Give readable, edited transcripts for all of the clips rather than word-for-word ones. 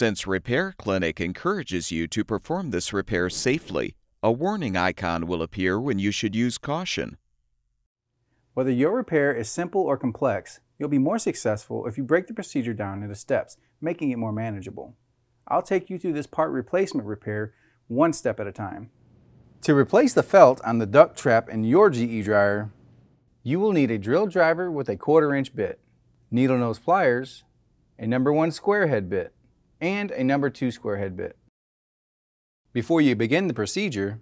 Since Repair Clinic encourages you to perform this repair safely, a warning icon will appear when you should use caution. Whether your repair is simple or complex, you'll be more successful if you break the procedure down into steps, making it more manageable. I'll take you through this part replacement repair one step at a time. To replace the felt on the duct trap in your GE dryer, you will need a drill driver with a 1/4-inch bit, needle nose pliers, a number 1 square head bit, and a number 2 square head bit. Before you begin the procedure,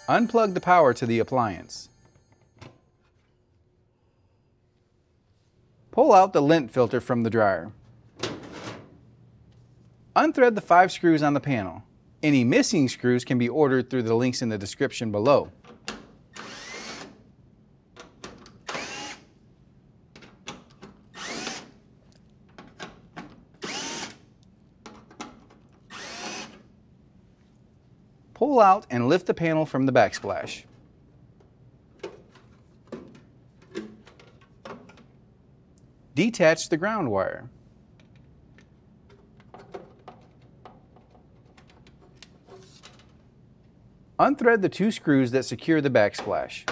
unplug the power to the appliance. Pull out the lint filter from the dryer. Unthread the 5 screws on the panel. Any missing screws can be ordered through the links in the description below. Pull out and lift the panel from the backsplash. Detach the ground wire. Unthread the 2 screws that secure the backsplash.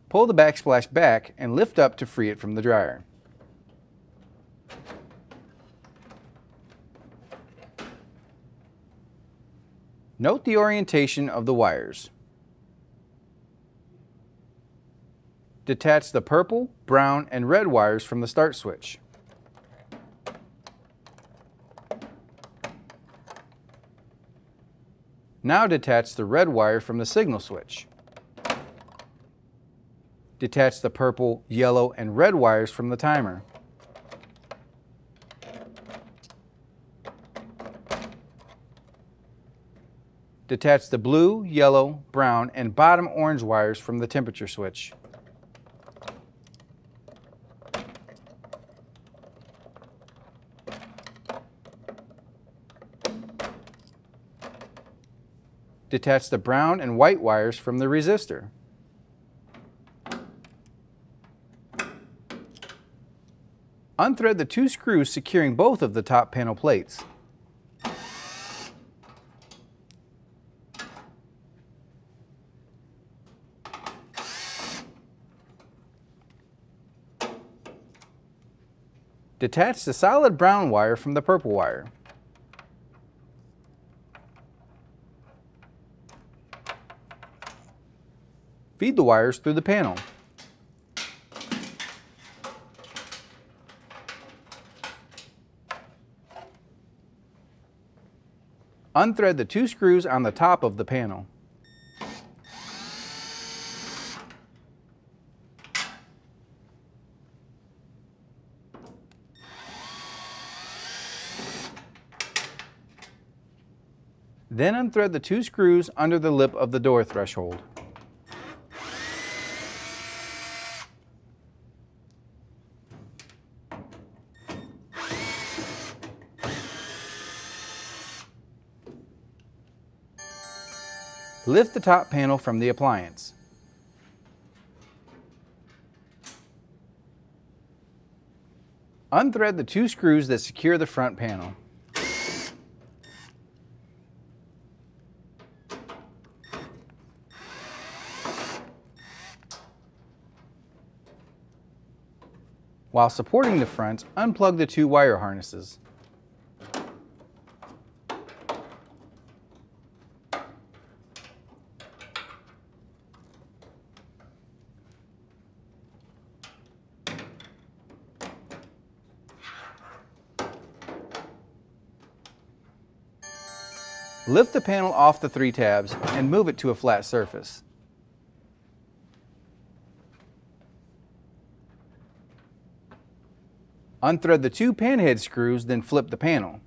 Pull the backsplash back and lift up to free it from the dryer. Note the orientation of the wires. Detach the purple, brown, and red wires from the start switch. Now detach the red wire from the signal switch. Detach the purple, yellow, and red wires from the timer. Detach the blue, yellow, brown, and bottom orange wires from the temperature switch. Detach the brown and white wires from the resistor. Unthread the 2 screws securing both of the top panel plates. Detach the solid brown wire from the purple wire. Feed the wires through the panel. Unthread the 2 screws on the top of the panel. Then unthread the 2 screws under the lip of the door threshold. Lift the top panel from the appliance. Unthread the 2 screws that secure the front panel. While supporting the front, unplug the 2 wire harnesses. Lift the panel off the 3 tabs and move it to a flat surface. Unthread the 2 panhead screws, then flip the panel.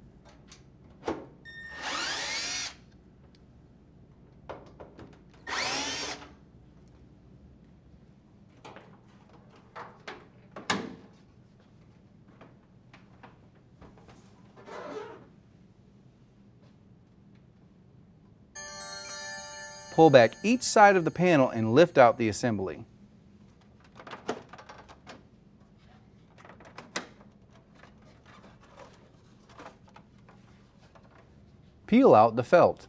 Pull back each side of the panel and lift out the assembly. Peel out the felt.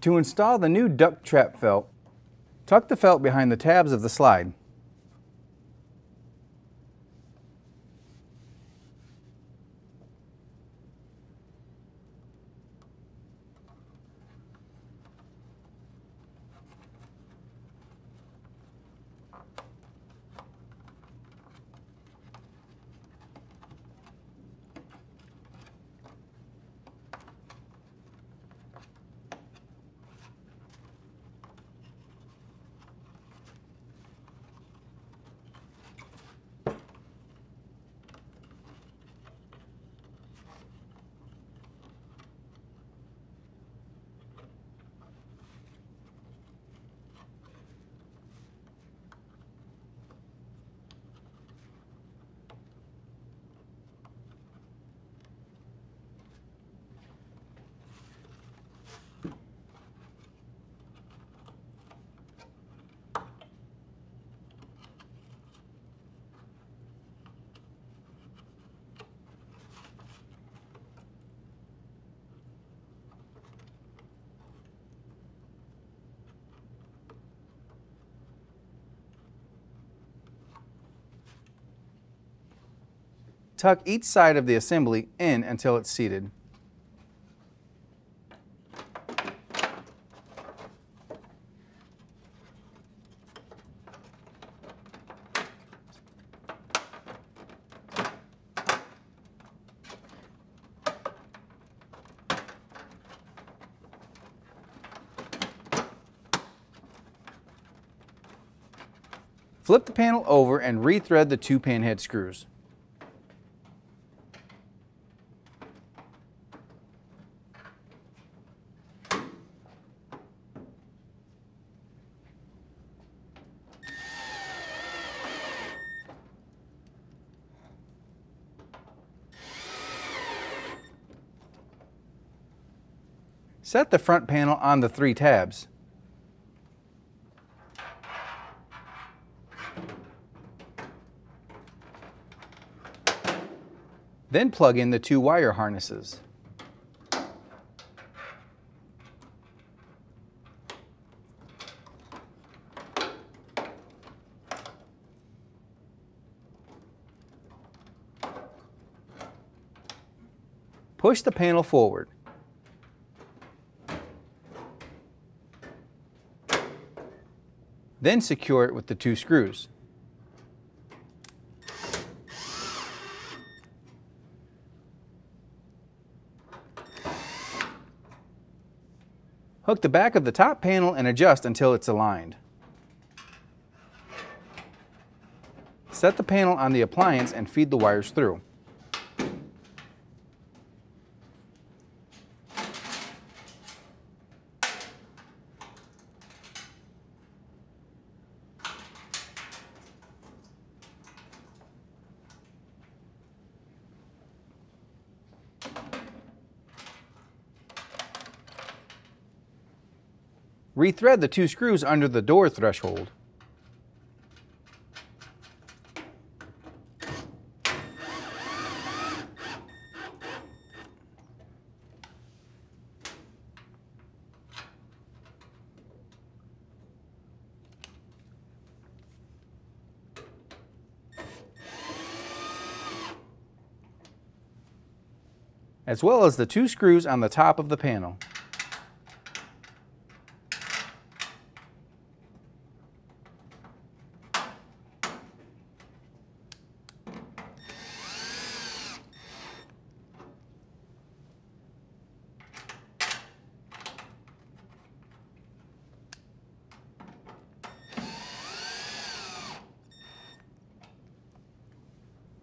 To install the new duct trap felt, tuck the felt behind the tabs of the slide. Tuck each side of the assembly in until it's seated. Flip the panel over and rethread the two panhead screws. Set the front panel on the 3 tabs. Then plug in the 2 wire harnesses. Push the panel forward. Then secure it with the 2 screws. Hook the back of the top panel and adjust until it's aligned. Set the panel on the appliance and feed the wires through. Rethread the 2 screws under the door threshold. As well as the 2 screws on the top of the panel.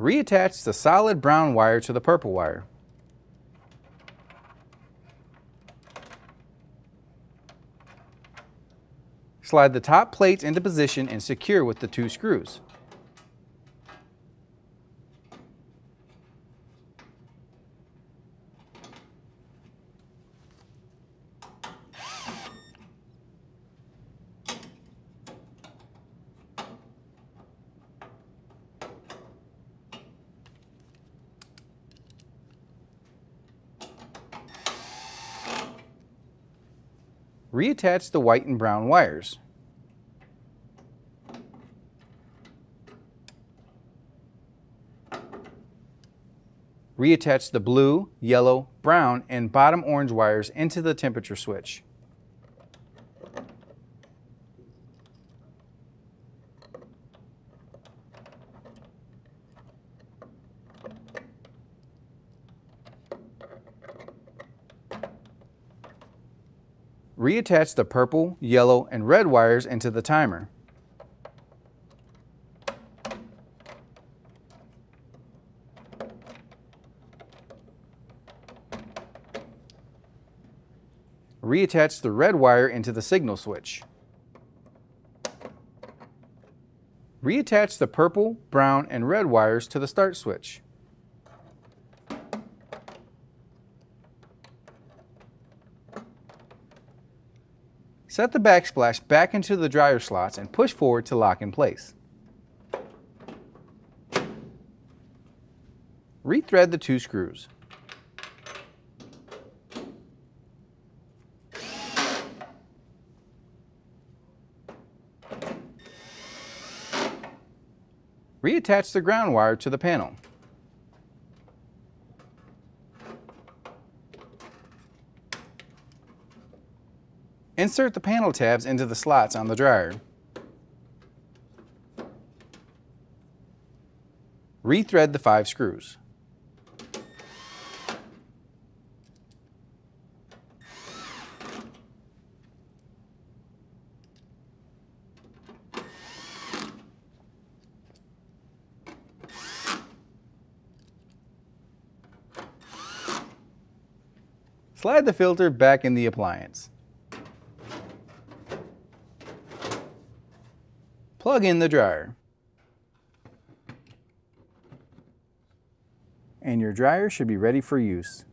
Reattach the solid brown wire to the purple wire. Slide the top plates into position and secure with the 2 screws. Reattach the white and brown wires. Reattach the blue, yellow, brown, and bottom orange wires into the temperature switch. Reattach the purple, yellow, and red wires into the timer. Reattach the red wire into the signal switch. Reattach the purple, brown, and red wires to the start switch. Set the backsplash back into the dryer slots and push forward to lock in place. Rethread the 2 screws. Reattach the ground wire to the panel. Insert the panel tabs into the slots on the dryer. Rethread the 5 screws. Slide the filter back in the appliance. Plug in the dryer. And your dryer should be ready for use.